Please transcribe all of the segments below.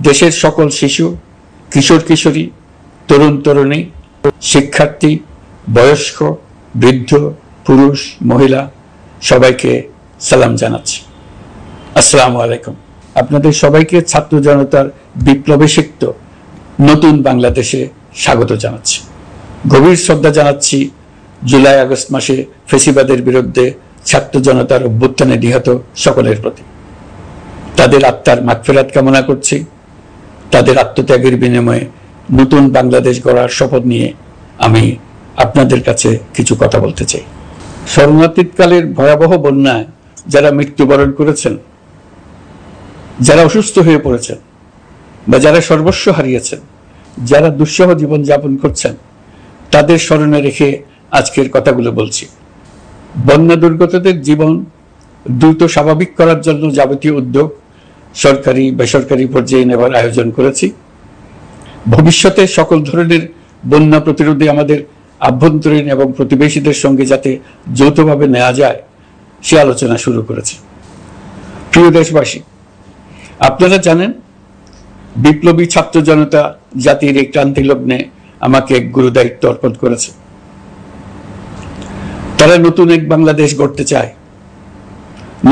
দেশের সকল শিশু, কিশোর কিশোরী, তরুণ তরুণী, শিক্ষার্থী, বয়স্ক, বৃদ্ধ, পুরুষ, মহিলা সবাইকে সালাম জানাচ্ছি। আসসালামু আলাইকুম। আপনাদের সবাইকে ছাত্র জনতার বিপ্লবে সিক্ত নতুন বাংলাদেশে স্বাগত জানাচ্ছি। গভীর শ্রদ্ধা জানাচ্ছি জুলাই আগস্ট মাসে ফ্যাসিবাদের বিরুদ্ধে ছাত্র জনতার অভ্যুত্থানে নিহত সকলের প্রতি। তাদের আত্মার মাগফিরাত কামনা করছি। তাদের আত্মত্যাগের বিনিময়ে নতুন বাংলাদেশ গড়ার শপথ নিয়ে আমি আপনাদের কাছে কিছু কথা বলতে চাই। শরণার্থীকালের ভয়াবহ বন্যায় যারা মৃত্যুবরণ করেছেন, যারা অসুস্থ হয়ে পড়েছেন বা যারা সর্বস্ব হারিয়েছেন, যারা দুঃসহ জীবন যাপন করছেন, তাদের স্মরণে রেখে আজকের কথাগুলো বলছি। বন্যা দুর্গতদের জীবন দ্রুত স্বাভাবিক করার জন্য যাবতীয় উদ্যোগ সরকারি বেসরকারি পর্যায়ে নেবার আয়োজন করেছি। ভবিষ্যতে সকল ধরনের বন্যা প্রতিরোধে আমাদের আভ্যন্তরীণ এবং প্রতিবেশীদের সঙ্গে যাতে যৌথভাবে নেওয়া যায় সে আলোচনা শুরু করেছে। প্রিয় দেশবাসী, আপনারা জানেন বিপ্লবী ছাত্র জনতা জাতির এই ক্রান্তি লগ্নে আমাকে এক গুরু দায়িত্ব অর্পণ করেছে। তারা নতুন এক বাংলাদেশ গড়তে চায়।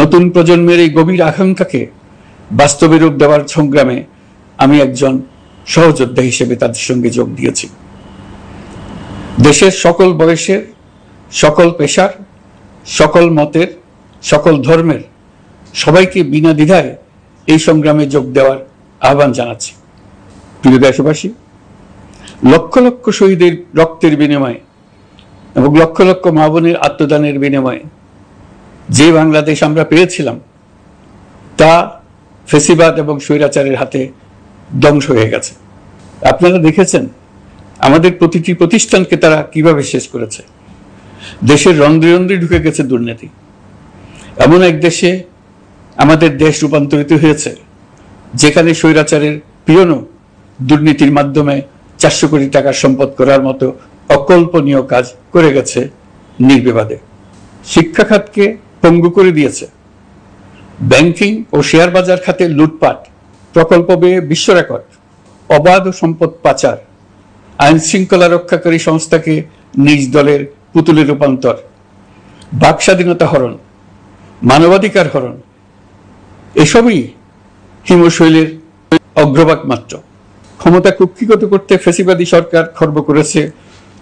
নতুন প্রজন্মের এই গভীর আকাঙ্ক্ষাকে বাস্তবে রূপ দেওয়ার সংগ্রামে আমি একজন সহযোদ্ধা হিসেবে তাদের সঙ্গে যোগ দিয়েছি। দেশের সকল বয়সের, সকল পেশার, সকল মতের, সকল ধর্মের সবাইকে বিনা দ্বিধায় এই সংগ্রামে যোগ দেওয়ার আহ্বান জানাচ্ছি। প্রিয় দেশবাসী, লক্ষ লক্ষ শহীদের রক্তের বিনিময়ে এবং লক্ষ লক্ষ মা বোনের আত্মদানের বিনিময়ে যে বাংলাদেশ আমরা পেয়েছিলাম তা ফ্যাসিবাদ এবং স্বৈরাচারের হাতে ধ্বংস হয়ে গেছে। আপনারা দেখেছেন আমাদের প্রতিটি প্রতিষ্ঠানকে তারা কিভাবে শেষ করেছে। দেশের রন্ধ্রে রন্ধ্রে ঢুকে গেছে দুর্নীতি। এমন এক দেশে আমাদের দেশ রূপান্তরিত হয়েছে যেখানে স্বৈরাচারের পিয়নও দুর্নীতির মাধ্যমে 400 কোটি টাকার সম্পদ করার মতো অকল্পনীয় কাজ করে গেছে নির্বিবাদে। শিক্ষা খাতকে পঙ্গু করে দিয়েছে। ব্যাংকিং ও শেয়ার বাজার খাতে লুটপাট, প্রকল্প ব্যয়ে বিশ্ব রেকর্ড, অবাধ সম্পদ পাচার, আইন শৃঙ্খলা রক্ষাকারী সংস্থাকে নিজ দলের পুতুলে রূপান্তর, বাক স্বাধীনতা হরণ, মানবাধিকার হরণ, এসবই হিমশৈলের অগ্রভাগ মাত্র। ক্ষমতা কুক্ষিগত করতে ফ্যাসিবাদী সরকার খর্ব করেছে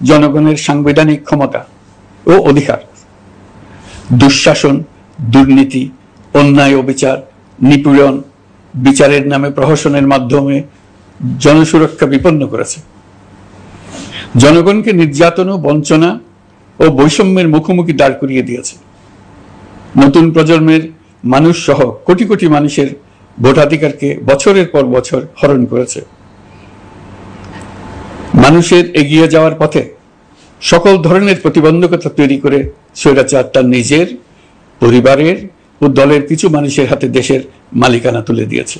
জনগণের সাংবিধানিক ক্ষমতা ও অধিকার। দুঃশাসন, দুর্নীতি, অন্যায়, অবিচার, নিপীড়ন, বিচারের নামে প্রহসনের মাধ্যমে জনসুরক্ষা বিপন্ন করেছে। জনগণকে নির্যাতন, বঞ্চনা ও বৈষম্যের মুখোমুখি দাঁড় করিয়ে দিয়েছে। নতুন প্রজন্মের মানুষ সহ কোটি কোটি মানুষের ভোটাধিকারকে বছরের পর বছর হরণ করেছে। মানুষের এগিয়ে যাওয়ার পথে সকল ধরনের প্রতিবন্ধকতা তৈরি করে স্বৈরাচার তার নিজের, পরিবারের ও দলের কিছু মানুষের হাতে দেশের মালিকানা তুলে দিয়েছে।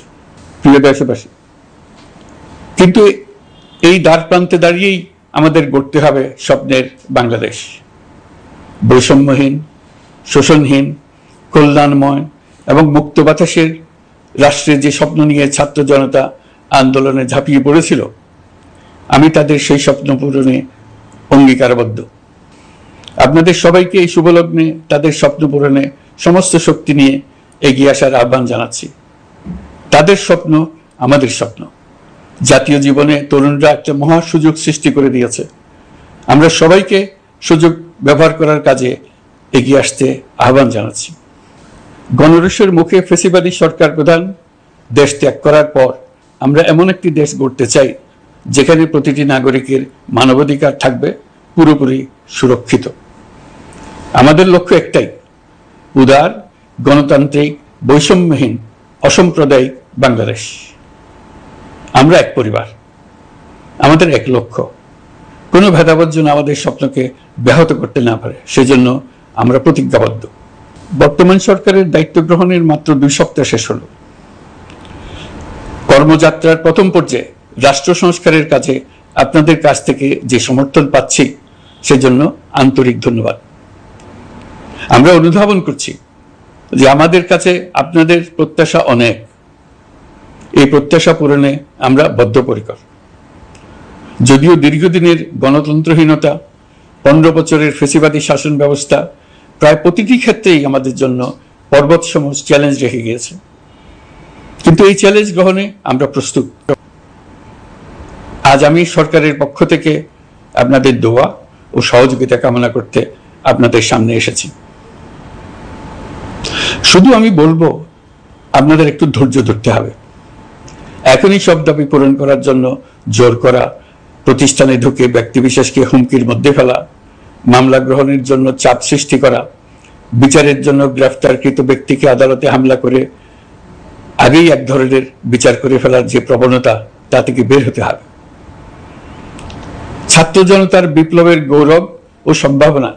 প্রিয় দেশবাসী, কিন্তু এই দ্বার প্রান্তে দাঁড়িয়েই আমাদের গড়তে হবে স্বপ্নের বাংলাদেশ। বৈষম্যহীন, শোষণহীন, কল্যাণময় এবং মুক্ত বাতাসের রাষ্ট্রের যে স্বপ্ন নিয়ে ছাত্র জনতা আন্দোলনে ঝাঁপিয়ে পড়েছিল, আমি তাদের সেই স্বপ্ন পূরণে অঙ্গীকারবদ্ধ। আপনাদের সবাইকে এই শুভলগ্নে তাদের স্বপ্ন পূরণে সমস্ত শক্তি নিয়ে এগিয়ে আসার আহ্বান জানাচ্ছি। তাদের স্বপ্ন আমাদের স্বপ্ন। জাতীয় জীবনে তরুণরা একটা মহা সুযোগ সৃষ্টি করে দিয়েছে। আমরা সবাইকে সুযোগ ব্যবহার করার কাজে এগিয়ে আসতে আহ্বান জানাচ্ছি। গণরোষের মুখে ফ্যাসিবাদী সরকার প্রধান দেশ ত্যাগ করার পর আমরা এমন একটি দেশ গড়তে চাই যেখানে প্রতিটি নাগরিকের মানবাধিকার থাকবে পুরোপুরি সুরক্ষিত। আমাদের লক্ষ্য একটাই, উদার, গণতান্ত্রিক, বৈষম্যহীন, অসাম্প্রদায়িক বাংলাদেশ। আমরা এক পরিবার, আমাদের এক লক্ষ্য। কোনো ভেদাভেদ যেন আমাদের স্বপ্নকে ব্যাহত করতে না পারে, সেজন্য আমরা প্রতিজ্ঞাবদ্ধ। বর্তমান সরকারের দায়িত্ব গ্রহণের মাত্র 2 সপ্তাহ শেষ হল। কর্মযাত্রার প্রথম পর্যায়ে রাষ্ট্র সংস্কারের কাজে আপনাদের কাছ থেকে যে সমর্থন পাচ্ছি সেজন্য আন্তরিক ধন্যবাদ। আমরা অনুধাবন করছি যে আমাদের কাছে আপনাদের প্রত্যাশা অনেক। এই প্রত্যাশা পূরণে আমরা বদ্ধপরিকর। যদিও দীর্ঘদিনের গণতন্ত্রহীনতা, 15 বছরের ফ্যাসিবাদী শাসন ব্যবস্থা প্রায় প্রতিটি ক্ষেত্রেই আমাদের জন্য পর্বতসম চ্যালেঞ্জ রেখে গিয়েছে, কিন্তু এই চ্যালেঞ্জ গ্রহণে আমরা প্রস্তুত। আজ আমি সরকারের পক্ষ থেকে আপনাদের দোয়া ও সহযোগিতা কামনা করতে আপনাদের সামনে এসেছি। শুধু আমি বলবো, আপনাদের একটু ধৈর্য ধরতে হবে। এখনই সব দাবি পূরণ করার জন্য জোর করা, প্রতিষ্ঠানে ঢুকে ব্যক্তিবিশেষকে হুমকির মধ্যে ফেলা, মামলা গ্রহণের জন্য চাপ সৃষ্টি করা, বিচারের জন্য গ্রেফতারকৃত ব্যক্তিকে আদালতে হামলা করে আগেই এক ধরনের বিচার করে ফেলার যে প্রবণতা, তা থেকে বের হতে হবে। ছাত্র জনতার বিপ্লবের গৌরব ও সম্ভাবনা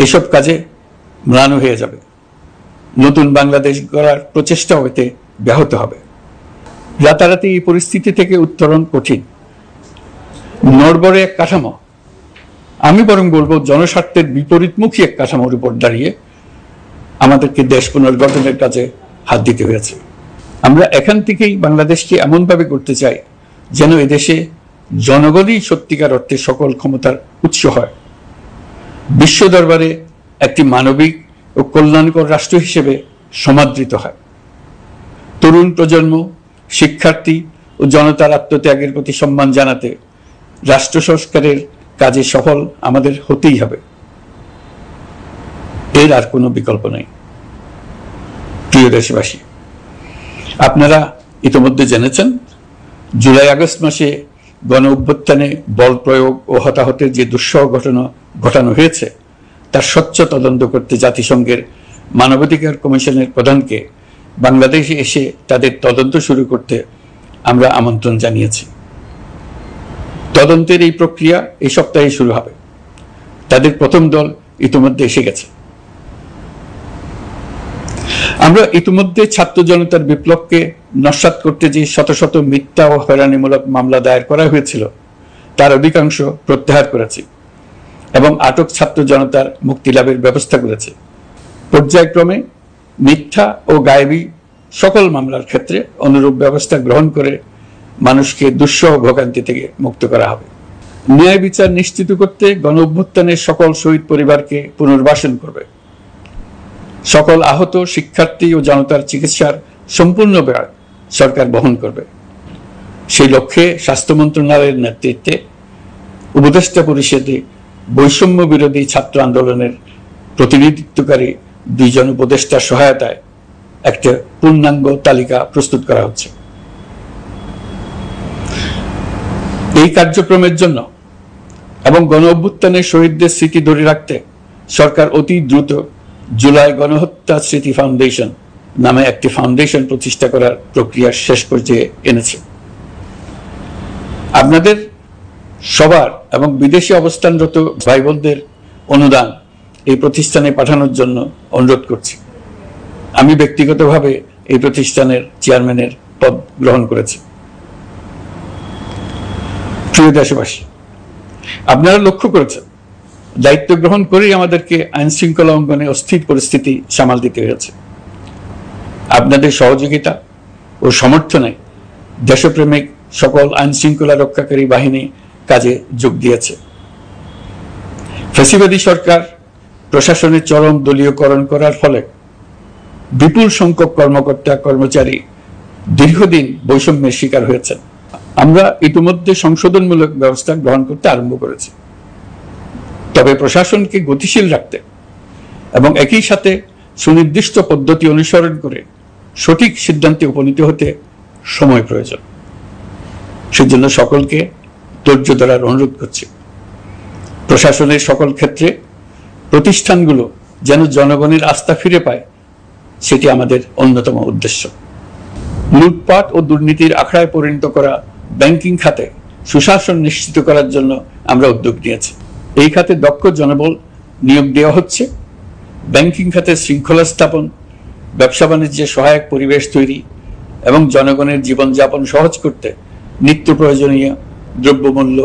এসব কাজে ম্লান হয়ে যাবে। নতুন বাংলাদেশ গড়ার প্রচেষ্টা হতে ব্যাহত হবে। রাতারাতি এই পরিস্থিতি থেকে উত্তরণ কঠিন। নড়বড়ে এক কাঠামো, আমি বরং বলবো জনস্বার্থের বিপরীতমুখী এক কাঠামোর উপর দাঁড়িয়ে আমাদেরকে দেশ পুনর্গঠনের কাজে হাত দিতে হয়েছে। আমরা এখান থেকেই বাংলাদেশকে এমনভাবে করতে চাই যেন এদেশে জনগণই সত্যিকার অর্থে সকল ক্ষমতার উৎস হয়, বিশ্ব দরবারে একটি মানবিক ও কল্যাণকর রাষ্ট্র হিসেবে সমাদৃত হয়। তরুণ প্রজন্ম, শিক্ষার্থী ও জনতার আত্মত্যাগের প্রতি সম্মান জানাতে রাষ্ট্র সংস্কারের কাজে সফল আমাদের হতেই হবে, এর আর কোনো বিকল্প নেই। প্রিয় দেশবাসী, আপনারা ইতিমধ্যে জেনেছেন জুলাই আগস্ট মাসে গণ অভ্যুত্থানে বল প্রয়োগ ও হতাহতের যে দুঃসহ ঘটনা ঘটানো হয়েছে তার স্বচ্ছ তদন্ত করতে জাতিসংঘের মানবাধিকার কমিশনের প্রধানকে বাংলাদেশে এসে তাদের তদন্ত শুরু করতে আমরা আমন্ত্রণ জানিয়েছি। তদন্তের এই প্রক্রিয়া এই সপ্তাহে শুরু হবে। তাদের প্রথম দল ইতিমধ্যে এসে গেছে। আমরা ইতিমধ্যে ছাত্র জনতার বিপ্লবকে নস্যাৎ করতে যে শত শত মিথ্যা ও হয়রানিমূলক মামলা দায়ের করা হয়েছিল তার অধিকাংশ প্রত্যাহার করেছি এবং আটক ছাত্র জনতার মুক্তি লাভের ব্যবস্থা করেছে। পর্যায়ক্রমে মিথ্যা ও গায়েবী সকল মামলার ক্ষেত্রে অনুরূপ ব্যবস্থা গ্রহণ করে মানুষকে দুঃসহ ভোগান্তি থেকে মুক্ত করা হবে। ন্যায় বিচার নিশ্চিত করতে গণ অভ্যুত্থানের সকল শহীদ পরিবারকে পুনর্বাসন করবে। সকল আহত শিক্ষার্থী ও জনতার চিকিৎসার সম্পূর্ণ ব্যয় সরকার বহন করবে। সেই লক্ষ্যে স্বাস্থ্য মন্ত্রণালয়ের নেতৃত্বে উপদেষ্টা পরিষদে বৈষম্য বিরোধী ছাত্র আন্দোলনের প্রতিনিধিত্বকারী 2 জন উপদেষ্টার সহায়তায় একটা পূর্ণাঙ্গ তালিকা প্রস্তুত করা হচ্ছে। এই কার্যক্রমের জন্য এবং গণ অভ্যুত্থানের শহীদদের স্মৃতি ধরে রাখতে সরকার অতি দ্রুত জুলাই গণহত্যা স্মৃতি ফাউন্ডেশন নামে একটি ফাউন্ডেশন প্রতিষ্ঠা করার প্রক্রিয়া শেষ পর্যায়ে এনেছে। আপনাদের সবার এবং বিদেশে অবস্থানরত ভাই বোনদের অনুদান এই প্রতিষ্ঠানে পাঠানোর জন্য অনুরোধ করছি। আমি ব্যক্তিগতভাবে এই প্রতিষ্ঠানের চেয়ারম্যানের পদ গ্রহণ করেছি। প্রিয় দেশবাসী, আপনারা লক্ষ্য করেছেন দায়িত্ব গ্রহণ করেই আমাদেরকে আইন শৃঙ্খলা অঙ্গনে অস্থির পরিস্থিতি সামাল দিতে হয়েছে। আপনাদের সহযোগিতা ও সমর্থনে দেশপ্রেমিক সকল আইন শৃঙ্খলা রক্ষাকারী বাহিনী কাজে যোগ দিয়েছে। ফ্যাসিবাদী সরকার প্রশাসনের চরম দলীয়করণ করার ফলে বিপুল সংখ্যক কর্মকর্তা কর্মচারী দীর্ঘদিন বৈষম্যের শিকার হয়েছেন। আমরা ইতিমধ্যে সংশোধনমূলক ব্যবস্থা গ্রহণ করতে আরম্ভ করেছি, তবে প্রশাসনকে গতিশীল রাখতে এবং একই সাথে সুনির্দিষ্ট পদ্ধতি অনুসরণ করে সঠিক সিদ্ধান্তে উপনীত হতে সময় প্রয়োজন। সেজন্য সকলকে ধৈর্য ধরার অনুরোধ করছি। প্রশাসনের সকল ক্ষেত্রে প্রতিষ্ঠানগুলো যেন জনগণের আস্থা ফিরে পায়, সেটি আমাদের অন্যতম উদ্দেশ্য। লুটপাট ও দুর্নীতির আখড়ায় পরিণত করা ব্যাংকিং খাতে সুশাসন নিশ্চিত করার জন্য আমরা উদ্যোগ নিয়েছি। এই খাতে দক্ষ জনবল নিয়োগ দেওয়া হচ্ছে। ব্যাংকিং খাতে শৃঙ্খলা স্থাপন, ব্যবসা বাণিজ্যে সহায়ক পরিবেশ তৈরি এবং জনগণের জীবনযাপন সহজ করতে নিত্য প্রয়োজনীয় দ্রব্যমূল্য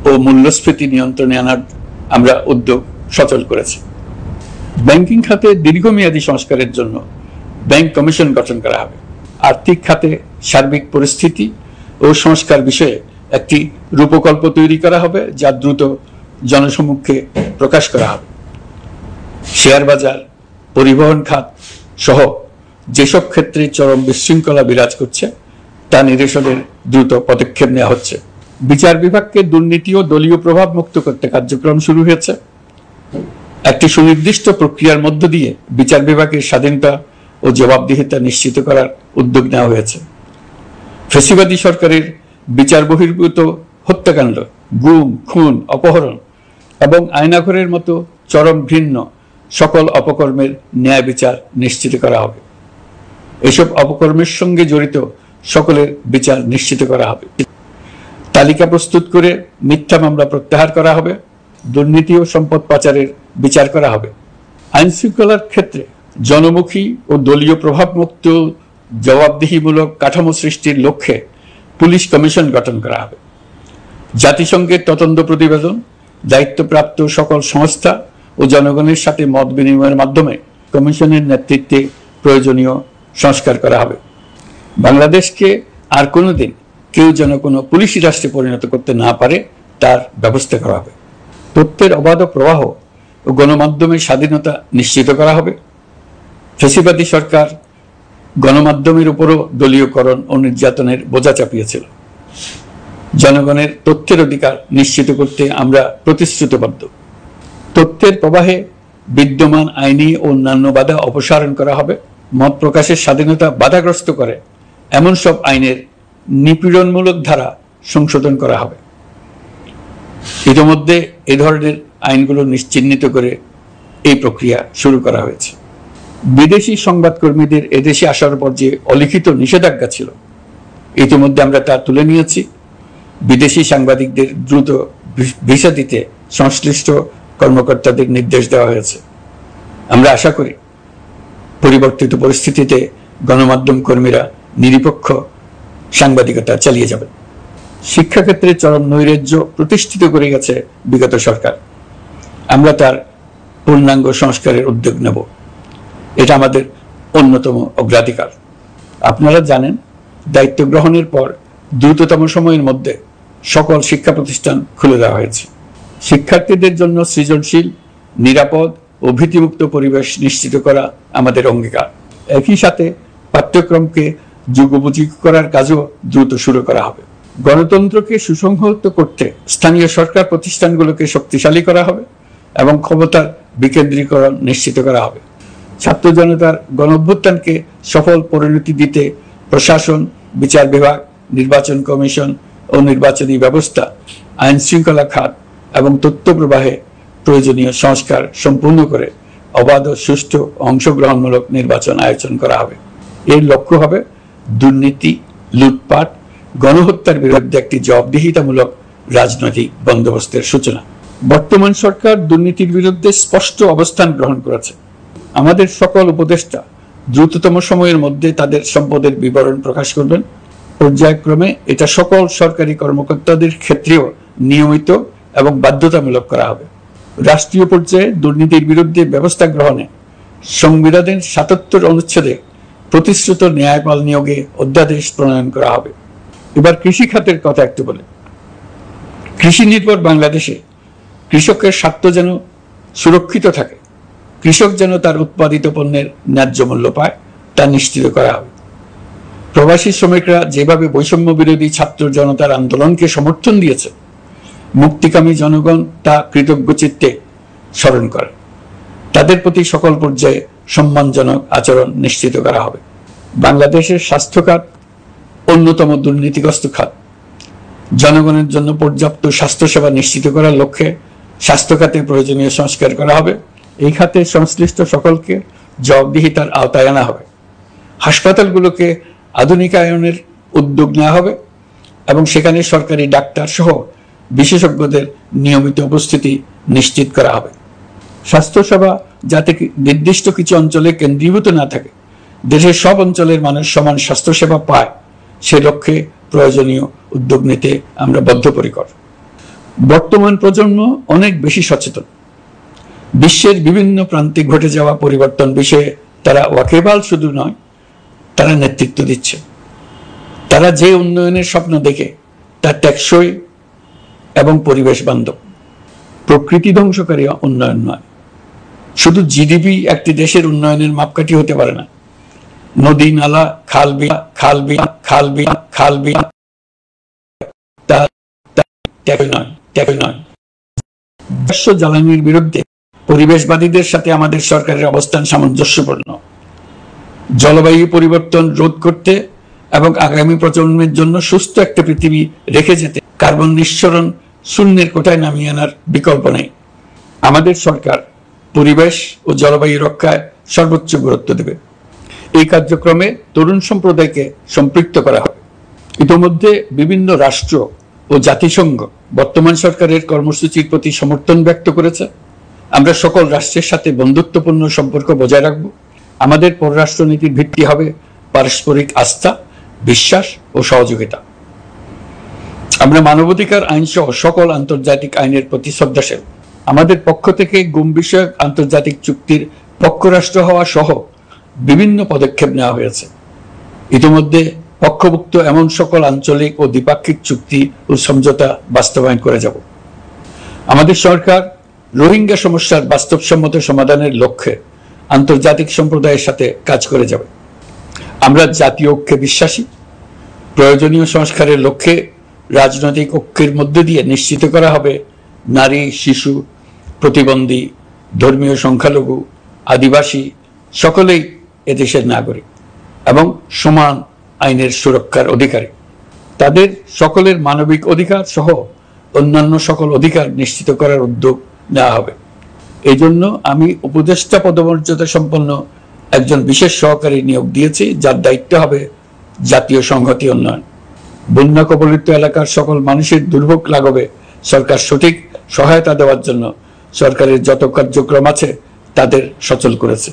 ও মূল্যস্ফীতি নিয়ন্ত্রণে আনার আমরা উদ্যোগ সচল করেছি। ব্যাংকিং খাতে দীর্ঘমেয়াদী সংস্কারের জন্য ব্যাংক কমিশন গঠন করা হবে। আর্থিক খাতে সার্বিক পরিস্থিতি ও সংস্কার বিষয়ে একটি রূপকল্প তৈরি করা হবে, যা দ্রুত জনসমক্ষে প্রকাশ করা হবে। শেয়ার বাজার, পরিবহন খাত সহ যেসব ক্ষেত্রে চরম বিশৃঙ্খলা বিরাজ করছে তা নিরসনের দ্রুত পদক্ষেপ নেওয়া হচ্ছে। বিচার বিভাগকে দুর্নীতি ও দলীয় প্রভাব মুক্ত করতে কার্যক্রম শুরু হয়েছে। একটি সুনির্দিষ্ট প্রক্রিয়ার মধ্য দিয়ে বিচার বিভাগের স্বাধীনতা ও জবাবদিহিতা নিশ্চিত করার উদ্যোগ নেওয়া হয়েছে। ফ্যাসিবাদী সরকারের বিচার বহির্ভূত হত্যাকাণ্ড, গুম, খুন, অপহরণ এবং আয়নাঘরের মতো চরম ঘৃণ্য সকল অপকর্মের ন্যায় বিচার নিশ্চিত করা হবে। এসব অপকর্মের সঙ্গে জড়িত সকলের বিচার নিশ্চিত করা হবে। তালিকা প্রস্তুত করে মিথ্যা মামলা প্রত্যাহার করা হবে। দুর্নীতি ও সম্পদ পাচারের বিচার করা হবে। আইন শৃঙ্খলার ক্ষেত্রে জনমুখী ও দলীয় প্রভাবমুক্ত জবাবদিহিমূলক কাঠামো সৃষ্টির লক্ষ্যে পুলিশ কমিশন গঠন করা হবে। জাতিসংঘের তদন্ত প্রতিবেদন, দায়িত্বপ্রাপ্ত সকল সংস্থা ও জনগণের সাথে মত বিনিময়ের মাধ্যমে কমিশনের নেতৃত্বে প্রয়োজনীয় সংস্কার করা হবে। বাংলাদেশকে আর কোনোদিন কেউ যেন কোনো পুলিশি রাষ্ট্রে পরিণত করতে না পারে তার ব্যবস্থা করা হবে। তথ্যের অবাধ প্রবাহ ও গণমাধ্যমের স্বাধীনতা নিশ্চিত করা হবে। ফ্যাসিবাদী সরকার গণমাধ্যমের উপরও দলীয়করণ ও নির্যাতনের বোঝা চাপিয়েছিল। জনগণের তথ্যের অধিকার নিশ্চিত করতে আমরা প্রতিশ্রুতিবদ্ধ। তথ্যের প্রবাহে বিদ্যমান আইনি ও অন্যান্য বাধা অপসারণ করা হবে। মত প্রকাশের স্বাধীনতা বাধাগ্রস্ত করে এমন সব আইনের নিপীড়নমূলক ধারা সংশোধন করা হবে। ইতিমধ্যে এ ধরনের আইনগুলো নিশ্চিহ্নিত করে এই প্রক্রিয়া শুরু করা হয়েছে। বিদেশি সংবাদকর্মীদের এদেশে আসার পর যে অলিখিত নিষেধাজ্ঞা ছিল, ইতিমধ্যে আমরা তা তুলে নিয়েছি। বিদেশি সাংবাদিকদের দ্রুত ভিসা দিতে সংশ্লিষ্ট কর্মকর্তাদের নির্দেশ দেওয়া হয়েছে। আমরা আশা করি পরিবর্তিত পরিস্থিতিতে গণমাধ্যম কর্মীরা নিরপেক্ষ সাংবাদিকতা চালিয়ে যাবেন। শিক্ষাক্ষেত্রে চরম নৈরাজ্য প্রতিষ্ঠিত করে গেছে বিগত সরকার। আমরা তার পূর্ণাঙ্গ সংস্কারের উদ্যোগ নেব। এটা আমাদের অন্যতম অগ্রাধিকার। আপনারা জানেন, দায়িত্ব গ্রহণের পর দ্রুততম সময়ের মধ্যে সকল শিক্ষা প্রতিষ্ঠান খুলে দেওয়া হয়েছে। শিক্ষার্থীদের জন্য সৃজনশীল, নিরাপদ ও ভীতিমুক্ত পরিবেশ নিশ্চিত করা আমাদের অঙ্গীকার। একই সাথে পাঠ্যক্রমকে যুগোপযোগী করার কাজও দ্রুত শুরু করা হবে। গণতন্ত্রকে সুসংহত করতে স্থানীয় সরকার প্রতিষ্ঠানগুলোকে শক্তিশালী করা হবে এবং ক্ষমতার বিকেন্দ্রীকরণ নিশ্চিত করা হবে। ছাত্র জনতার গণঅভ্যুত্থানকে সফল পরিণতি দিতে প্রশাসন, বিচার বিভাগ, নির্বাচন কমিশন ও নির্বাচনী ব্যবস্থা, আইন শৃঙ্খলা খাত এবং তথ্য প্রবাহে প্রয়োজনীয় সংস্কার সম্পূর্ণ করে অবাধ ও সুষ্ঠু অংশগ্রহণমূলক নির্বাচন আয়োজন করা হবে। এর লক্ষ্য হবে দুর্নীতি, লুটপাট, গণহত্যার বিরুদ্ধে একটি জবাবদিহিতামূলক রাজনৈতিক বন্দোবস্তের সূচনা। বর্তমান সরকার দুর্নীতির বিরুদ্ধে স্পষ্ট অবস্থান গ্রহণ করেছে। আমাদের সকল উপদেষ্টা দ্রুততম সময়ের মধ্যে তাদের সম্পদের বিবরণ প্রকাশ করবেন। পর্যায়ক্রমে এটা সকল সরকারি কর্মকর্তাদের ক্ষেত্রেও নিয়মিত এবং বাধ্যতামূলক করা হবে। রাষ্ট্রীয় পর্যায়ে দুর্নীতির বিরুদ্ধে ব্যবস্থা গ্রহণে সংবিধানের ৭৭ অনুচ্ছেদে প্রতিশ্রুত ন্যায়পাল নিয়োগে অধ্যাদেশ প্রণয়ন করা হবে। এবার কৃষি খাতের কথা একটু বলে। কৃষি নির্ভর বাংলাদেশে কৃষকের স্বার্থ যেন সুরক্ষিত থাকে, কৃষক যেন তার উৎপাদিত পণ্যের ন্যায্য মূল্য পায়, তা নিশ্চিত করা হবে। প্রবাসী শ্রমিকরা যেভাবে বৈষম্য বিরোধী ছাত্র জনতার আন্দোলনকে সমর্থন দিয়েছে, মুক্তিকামী জনগণ তা কৃতজ্ঞ চিত্তে স্মরণ করে। তাদের প্রতি সকল পর্যায়ে সম্মানজনক আচরণ নিশ্চিত করা হবে। বাংলাদেশের স্বাস্থ্য খাত অন্যতম দুর্নীতিগ্রস্ত খাত। জনগণের জন্য পর্যাপ্ত স্বাস্থ্যসেবা নিশ্চিত করার লক্ষ্যে স্বাস্থ্য খাতে প্রয়োজনীয় সংস্কার করা হবে। এই খাতে সংশ্লিষ্ট সকলকে জবাবদিহিতার আওতায় আনা হবে। হাসপাতালগুলোকে আধুনিকায়নের উদ্যোগ নেওয়া হবে এবং সেখানে সরকারি ডাক্তার সহ বিশেষজ্ঞদের নিয়মিত উপস্থিতি নিশ্চিত করা হবে। স্বাস্থ্যসেবা যাতে নির্দিষ্ট কিছু অঞ্চলে কেন্দ্রীভূত না থাকে, দেশের সব অঞ্চলের মানুষ সমান স্বাস্থ্যসেবা পায়, সে লক্ষ্যে প্রয়োজনীয় উদ্যোগ নিতে আমরা বদ্ধপরিকর। বর্তমান প্রজন্ম অনেক বেশি সচেতন। বিশ্বের বিভিন্ন প্রান্তে ঘটে যাওয়া পরিবর্তন বিষয়ে তারা ওয়াকিবহাল শুধু নয়, তারা নেতৃত্ব দিচ্ছে। তারা যে উন্নয়নের স্বপ্ন দেখে তা টেকসই এবং পরিবেশ বান্ধব, প্রকৃতি ধ্বংসকারী উন্নয়ন নয়। শুধু জিডিপি একটি দেশের উন্নয়নের মাপকাঠি হতে পারে না। নদী নালা খাল বিল তা নয়। জ্বালানির বিরুদ্ধে পরিবেশবাদীদের সাথে আমাদের সরকারের অবস্থান সামঞ্জস্যপূর্ণ। জলবায়ু পরিবর্তন রোধ করতে এবং আগামী প্রজন্মের জন্য সুস্থ একটা পৃথিবী রেখে যেতে কার্বন নিঃসরণ শূন্যের কোঠায় নামিয়ে আনার বিকল্প নেই। আমাদের সরকার পরিবেশ ও জলবায়ু রক্ষায় সর্বোচ্চ গুরুত্ব দেবে। এই কার্যক্রমে তরুণ সম্প্রদায়কে সম্পৃক্ত করা হবে। ইতোমধ্যে বিভিন্ন রাষ্ট্র ও জাতিসংঘ বর্তমান সরকারের কর্মসূচির প্রতি সমর্থন ব্যক্ত করেছে। আমরা সকল রাষ্ট্রের সাথে বন্ধুত্বপূর্ণ সম্পর্ক বজায় রাখব। আমাদের পররাষ্ট্রনীতির ভিত্তি হবে পারস্পরিক আস্থা, বিশ্বাস ও সহযোগিতা। আমরা মানবাধিকার আইন সহ সকল আন্তর্জাতিক আইনের প্রতি শ্রদ্ধাশীল। আমাদের পক্ষ থেকে গুম বিষয়ক আন্তর্জাতিক চুক্তির পক্ষরাষ্ট্র হওয়া সহ বিভিন্ন পদক্ষেপ নেওয়া হয়েছে। ইতিমধ্যে পক্ষভুক্ত এমন সকল আঞ্চলিক ও দ্বিপাক্ষিক চুক্তি ও সমঝোতা বাস্তবায়ন করে যাব। আমাদের সরকার রোহিঙ্গা সমস্যার বাস্তবসম্মত সমাধানের লক্ষ্যে আন্তর্জাতিক সম্প্রদায়ের সাথে কাজ করে যাবে। আমরা জাতীয় ঐক্যে বিশ্বাসী। প্রয়োজনীয় সংস্কারের লক্ষ্যে রাজনৈতিক ঐক্যের মধ্য দিয়ে নিশ্চিত করা হবে নারী, শিশু, প্রতিবন্ধী, ধর্মীয় সংখ্যালঘু, আদিবাসী সকলেই এদেশের নাগরিক এবং সমান আইনের সুরক্ষার অধিকারী। তাদের সকলের মানবিক অধিকার সহ অন্যান্য সকল অধিকার নিশ্চিত করার উদ্যোগ নেওয়া হবে। এই জন্য আমি উপদেষ্টা পদমর্যাদা সম্পন্ন একজন বিশেষ সহকারী নিয়োগ দিয়েছি, যার দায়িত্ব হবে জাতীয় সংহতি উন্নয়ন। বন্যা কবলিত এলাকার সকল মানুষের দুর্ভোগ লাঘবে সরকার সঠিক সহায়তা দেওয়ার জন্য সরকারের যত কার্যক্রম আছে তাদের সচল করেছে।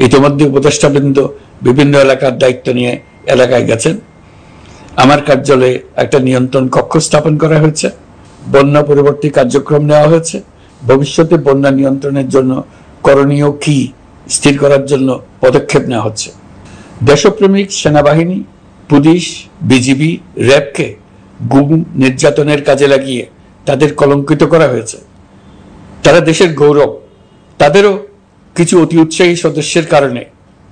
ইতিমধ্যে উপদেষ্টাবৃন্দ বিভিন্ন এলাকার দায়িত্ব নিয়ে এলাকায় গেছেন। আমার কার্যালয়ে একটা নিয়ন্ত্রণ কক্ষ স্থাপন করা হয়েছে। বন্যা পরবর্তী কার্যক্রম নেওয়া হয়েছে। ভবিষ্যতে বন্যা নিয়ন্ত্রণের জন্য করণীয় কি স্থির করার জন্য পদক্ষেপ নেওয়া হচ্ছে। দেশপ্রেমিক সেনাবাহিনী, পুলিশ, বিজিবি, র্যাবকে গুম নির্যাতনের কাজে লাগিয়ে তাদের কলঙ্কিত করা হয়েছে। তারা দেশের গৌরব। তাদেরও কিছু অতি উৎসাহী সদস্যের কারণে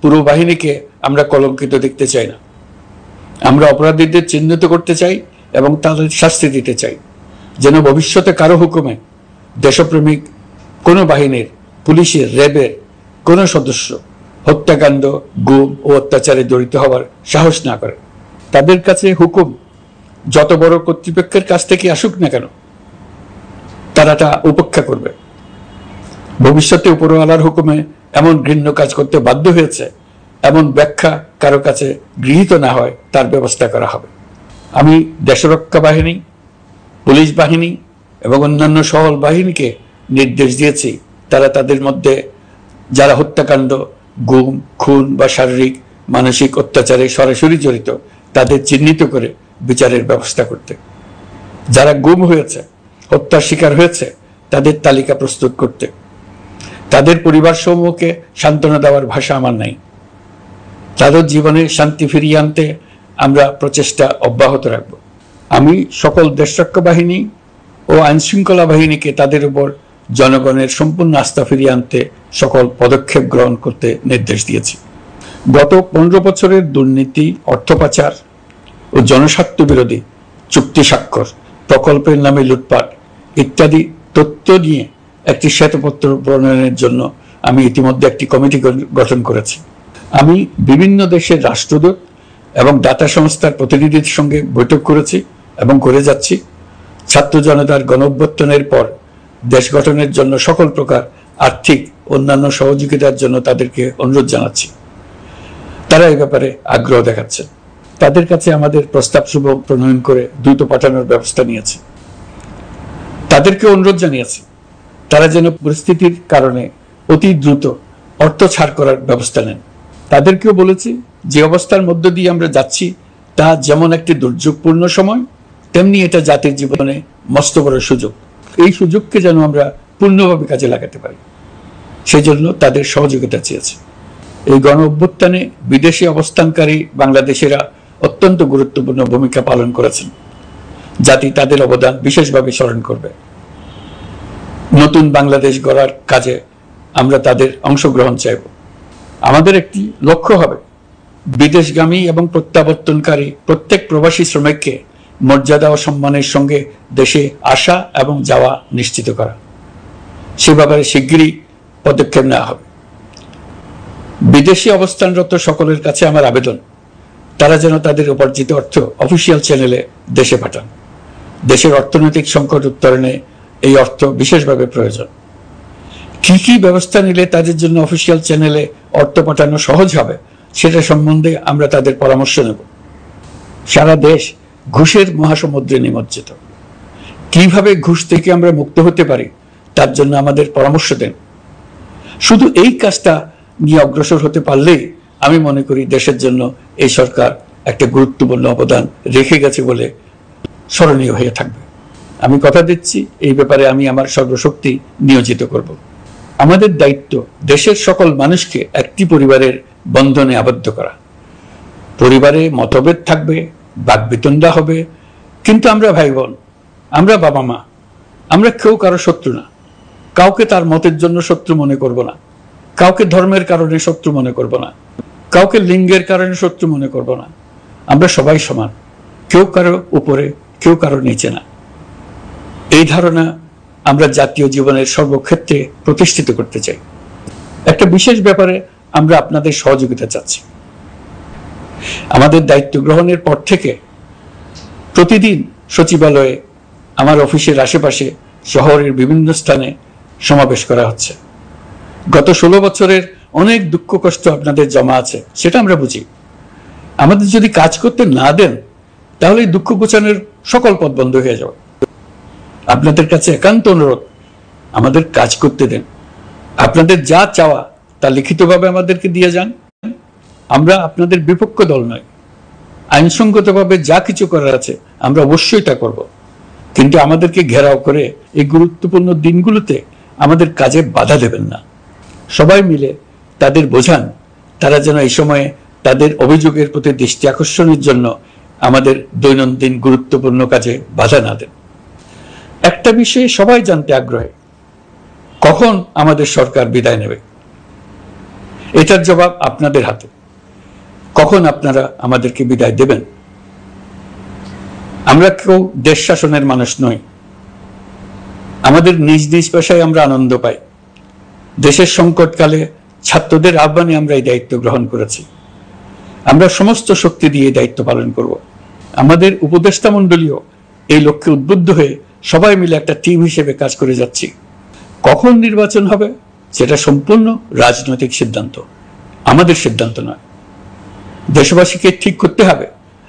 পুরো বাহিনীকে আমরা কলঙ্কিত দেখতে চাই না। আমরা অপরাধীদের চিহ্নিত করতে চাই এবং তাদের শাস্তি দিতে চাই, যেন ভবিষ্যতে কারো হুকুমে দেশপ্রেমিক কোনো বাহিনীর, পুলিশের, র্যাবের কোনো সদস্য হত্যাকাণ্ড, গুম ও অত্যাচারে জড়িত হওয়ার সাহস না করে। তাদের কাছে হুকুম যত বড় কর্তৃপক্ষের কাছ থেকে আসুক না কেন, তারা তা উপেক্ষা করবে। ভবিষ্যতে উপরওয়ালার হুকুমে এমন ঘৃণ্য কাজ করতে বাধ্য হয়েছে এমন ব্যাখ্যা কারো কাছে গৃহীত না হয় তার ব্যবস্থা করা হবে। আমি দেশরক্ষা বাহিনী, পুলিশ বাহিনী এবং অন্যান্য সহল বাহিনীকে নির্দেশ দিয়েছি তারা তাদের মধ্যে যারা হত্যাকাণ্ড, গুম, খুন বা শারীরিক মানসিক অত্যাচারে সরাসরি জড়িত তাদের চিহ্নিত করে বিচারের ব্যবস্থা করতে। যারা গুম হয়েছে, হত্যার শিকার হয়েছে তাদের তালিকা প্রস্তুত করতে। তাদের পরিবার সমূহকে সান্ত্বনা দেওয়ার ভাষা আমার নাই। তাদের জীবনে শান্তি ফিরিয়ে আনতে আমরা প্রচেষ্টা অব্যাহত রাখব। আমি সকল দেশরক্ষা বাহিনী ও আইনশৃঙ্খলা বাহিনীকে তাদের উপর জনগণের সম্পূর্ণ আস্থা ফিরিয়ে আনতে সকল পদক্ষেপ গ্রহণ করতে নির্দেশ দিয়েছি। গত 15 বছরের দুর্নীতি, অর্থ পাচার ও জনস্বার্থ বিরোধী চুক্তি স্বাক্ষর, প্রকল্পের নামে লুটপাট ইত্যাদি তথ্য নিয়ে একটি শ্বেতপত্র প্রণয়নের জন্য আমি ইতিমধ্যে একটি কমিটি গঠন করেছি। আমি বিভিন্ন দেশের রাষ্ট্রদূত এবং দাতা সংস্থার প্রতিনিধিদের সঙ্গে বৈঠক করেছি এবং করে যাচ্ছি। ছাত্র জনতার গণঅভ্যুত্থানের পর দেশ গঠনের জন্য সকল প্রকার আর্থিক অন্যান্য সহযোগিতার জন্য তাদেরকে অনুরোধ জানাচ্ছি। তারা এই ব্যাপারে আগ্রহ দেখাচ্ছে। তাদের কাছে আমাদের প্রস্তাব সমূহ প্রণয়ন করে দ্রুত পাঠানোর ব্যবস্থা নিয়েছে। তাদেরকে অনুরোধ জানিয়েছি তারা যেন পরিস্থিতির কারণে অতি দ্রুত অর্থ ছাড় করার ব্যবস্থা নেন। তাদেরকেও বলেছি যে অবস্থার মধ্য দিয়ে আমরা যাচ্ছি তা যেমন একটি দুর্যোগপূর্ণ সময়, তেমনি এটা জাতির জীবনে মস্ত বড় সুযোগ। এই সুযোগকে যেন আমরা পূর্ণভাবে কাজে লাগাতে পারি, সেই জন্য তাদের সহযোগিতা চেয়েছি। এই গণ অভ্যুত্থানে বিদেশে অবস্থানকারী বাংলাদেশিরা অত্যন্ত গুরুত্বপূর্ণ ভূমিকা পালন করেছেন। জাতি তাদের অবদান বিশেষভাবে স্মরণ করবে। নতুন বাংলাদেশ গড়ার কাজে আমরা তাদের অংশগ্রহণ চাইব। আমাদের একটি লক্ষ্য হবে বিদেশগামী এবং প্রত্যাবর্তনকারী প্রত্যেক প্রবাসী শ্রমিককে মর্যাদা ও সম্মানের সঙ্গে দেশে আসা এবং যাওয়া নিশ্চিত করা। সে ব্যাপারে শিগগিরই পদক্ষেপ নেওয়া হবে। বিদেশে অবস্থানরত সকলের কাছে আমার আবেদন, তারা যেন তাদের উপার্জিত অর্থ অফিসিয়াল চ্যানেলে দেশে পাঠান। দেশের অর্থনৈতিক সংকট উত্তরণে এই অর্থ বিশেষভাবে প্রয়োজন। কি কি ব্যবস্থা নিলে তাদের জন্য অফিসিয়াল চ্যানেলে অর্থ পাঠানো সহজ হবে সেটা সম্বন্ধে আমরা তাদের পরামর্শ নেব। সারা দেশ ঘুষের মহাসমুদ্রে নিমজ্জিত। কিভাবে ঘুষ থেকে আমরা মুক্ত হতে পারি তার জন্য আমাদের পরামর্শ দেন। শুধু এই কাজটা নিয়ে অগ্রসর হতে পারলেই আমি মনে করি দেশের জন্য এই সরকার একটা গুরুত্বপূর্ণ অবদান রেখে গেছে বলে স্মরণীয় হয়ে থাকবে। আমি কথা দিচ্ছি, এই ব্যাপারে আমি আমার সর্বশক্তি নিয়োজিত করব। আমাদের দায়িত্ব দেশের সকল মানুষকে একটি পরিবারের বন্ধনে আবদ্ধ করা। পরিবারে মতভেদ থাকবে, বাকবিতণ্ডা হবে, কিন্তু আমরা ভাই বোন, আমরা বাবা মা, আমরা কেউ কারো শত্রু না। কাউকে তার মতের জন্য শত্রু মনে করব না, কাউকে ধর্মের কারণে শত্রু মনে করব না, কাউকে লিঙ্গের কারণে শত্রু মনে করব না। আমরা সবাই সমান, কেউ কারো উপরে, কেউ কারো নিচে না। এই ধারণা আমরা জাতীয় জীবনের সর্বক্ষেত্রে প্রতিষ্ঠিত করতে চাই। একটা বিশেষ ব্যাপারে আমরা আপনাদের সহযোগিতা চাচ্ছি। আমাদের দায়িত্ব গ্রহণের পর থেকে প্রতিদিন সচিবালয়ে, আমার অফিসের আশেপাশে, শহরের বিভিন্ন স্থানে সমাবেশ করা হচ্ছে। গত 16 বছরের অনেক দুঃখ কষ্ট আপনাদের জমা আছে, সেটা আমরা বুঝি। আমাদের যদি কাজ করতে না দেন তাহলে দুঃখ ঘোচানোর সকল পথ বন্ধ হয়ে যাবে। আপনাদের কাছে একান্ত অনুরোধ, আমাদের কাজ করতে দেন। আপনাদের যা চাওয়া তা লিখিতভাবে আমাদেরকে দিয়ে যান। আমরা আপনাদের বিপক্ষ দল নয়। আইনসঙ্গতভাবে যা কিছু করার আছে আমরা অবশ্যই তা করব, কিন্তু আমাদেরকে ঘেরাও করে এই গুরুত্বপূর্ণ দিনগুলোতে আমাদের কাজে বাধা দেবেন না। সবাই মিলে তাদের বোঝান তারা যেন এই সময়ে তাদের অভিযোগের প্রতি দৃষ্টি আকর্ষণের জন্য আমাদের দৈনন্দিন গুরুত্বপূর্ণ কাজে বাধা না দেন। একটা বিষয়ে সবাই জানতে আগ্রহী, কখন আমাদের সরকার বিদায় নেবে? এটার জবাব আপনাদের হাতে। কখন আপনারা আমাদেরকে বিদায় দেবেন? আমরা কেউ দেশ শাসনের মানুষ নই। আমাদের নিজ নিজ পেশায় আমরা আনন্দ পাই। দেশের সংকটকালে ছাত্রদের আহ্বানে আমরা এই দায়িত্ব গ্রহণ করেছি। আমরা সমস্ত শক্তি দিয়ে দায়িত্ব পালন করব। আমাদের উপদেষ্টা মণ্ডলীও এই লক্ষ্যে উদ্বুদ্ধ হয়ে সবাই মিলে একটা টিম হিসেবে কাজ করে যাচ্ছি। কখন নির্বাচন হবে সেটা সম্পূর্ণ রাজনৈতিক সিদ্ধান্ত, আমাদের সিদ্ধান্ত নয়। দেশবাসীকে ঠিক করতে হবে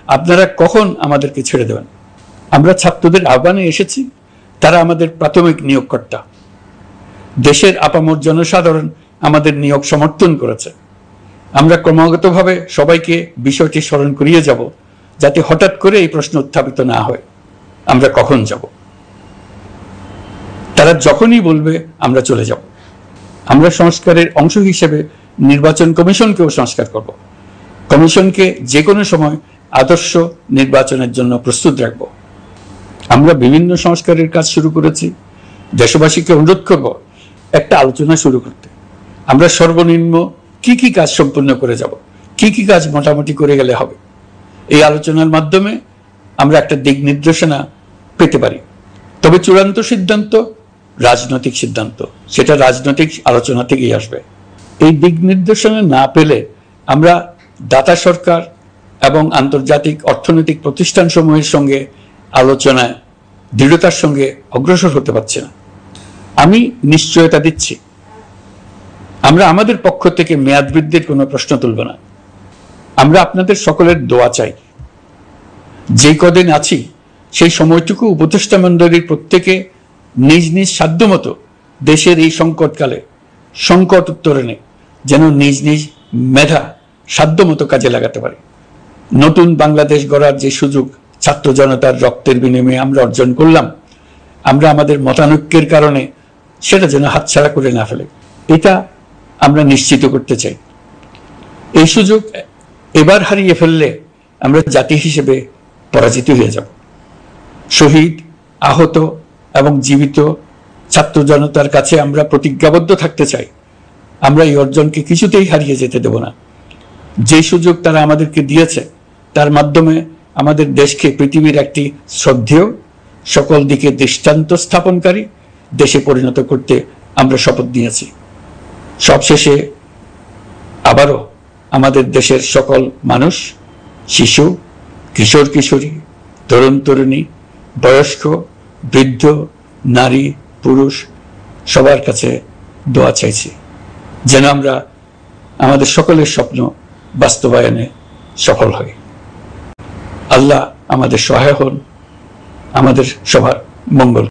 আপনারা কখন আমাদেরকে ছেড়ে দেবেন। আমরা ছাত্রদের আহ্বানে এসেছি, তারা আমাদের প্রাথমিক নিয়োগকর্তা। দেশের আপামর জনসাধারণ আমাদের নিয়োগ সমর্থন করেছে। আমরা ক্রমাগতভাবে সবাইকে বিষয়টি স্মরণ করিয়ে যাব, যাতে হঠাৎ করে এই প্রশ্ন উত্থাপিত না হয় আমরা কখন যাব। তারা যখনই বলবে আমরা চলে যাব। আমরা সংস্কারের অংশ হিসেবে নির্বাচন কমিশনকেও সংস্কার করব। কমিশনকে যে কোনো সময় আদর্শ নির্বাচনের জন্য প্রস্তুত রাখব। আমরা বিভিন্ন সংস্কারের কাজ শুরু করেছি। দেশবাসীকে অনুরোধ করব একটা আলোচনা শুরু করতে। আমরা সর্বনিম্ন কি কি কাজ সম্পূর্ণ করে যাব, কি কি কাজ মোটামুটি করে গেলে হবে। এই আলোচনার মাধ্যমে আমরা একটা দিক নির্দেশনা পেতে পারি। তবে চূড়ান্ত সিদ্ধান্ত রাজনৈতিক সিদ্ধান্ত, সেটা রাজনৈতিক আলোচনা থেকেই আসবে। এই দিক নির্দেশনা না পেলে আমরা দাতা সরকার এবং আন্তর্জাতিক অর্থনৈতিক প্রতিষ্ঠানসমূহের সঙ্গে আলোচনায় দৃঢ়তার সঙ্গে অগ্রসর হতে পারছি না। আমি নিশ্চয়তা দিচ্ছি, আমরা আমাদের পক্ষ থেকে মেয়াদ বৃদ্ধির কোনো প্রশ্ন তুলব না। আমরা আপনাদের সকলের দোয়া চাই। যে কদিন আছি সেই সময়টুকু উপদেষ্টা মণ্ডলীর প্রত্যেকে নিজ নিজ সাধ্যমতো দেশের এই সংকটকালে সংকট উত্তরণে যেন নিজ নিজ মেধা সাধ্যমতো কাজে লাগাতে পারে। নতুন বাংলাদেশ গড়ার যে সুযোগ ছাত্র জনতার রক্তের বিনিময়ে আমরা অর্জন করলাম, আমরা আমাদের মতানৈক্যের কারণে সেটা যেন হাতছাড়া করে না ফেলে, এটা আমরা নিশ্চিত করতে চাই। এই সুযোগ এবার হারিয়ে ফেললে আমরা জাতি হিসেবে পরাজিত হয়ে যাব। শহীদ, আহত এবং জীবিত ছাত্র জনতার কাছে আমরা প্রতিজ্ঞাবদ্ধ থাকতে চাই, আমরা এই অর্জনকে কিছুতেই হারিয়ে যেতে দেব না। যে সুযোগ তারা আমাদেরকে দিয়েছে তার মাধ্যমে আমাদের দেশকে পৃথিবীর একটি শ্রদ্ধেয়, সকল দিকে দৃষ্টান্ত স্থাপনকারী দেশে পরিণত করতে আমরা শপথ নিয়েছি। সবশেষে আবারও আমাদের দেশের সকল মানুষ, শিশু, কিশোর কিশোরী, তরুণ তরুণী, বয়স্ক, বৃদ্ধ, নারী, পুরুষ সবার কাছে দোয়া চাইছি যেন আমরা আমাদের সকলের স্বপ্ন বাস্তবায়নে সফল হই। আল্লাহ আমাদের সহায় হন, আমাদের সবার মঙ্গল।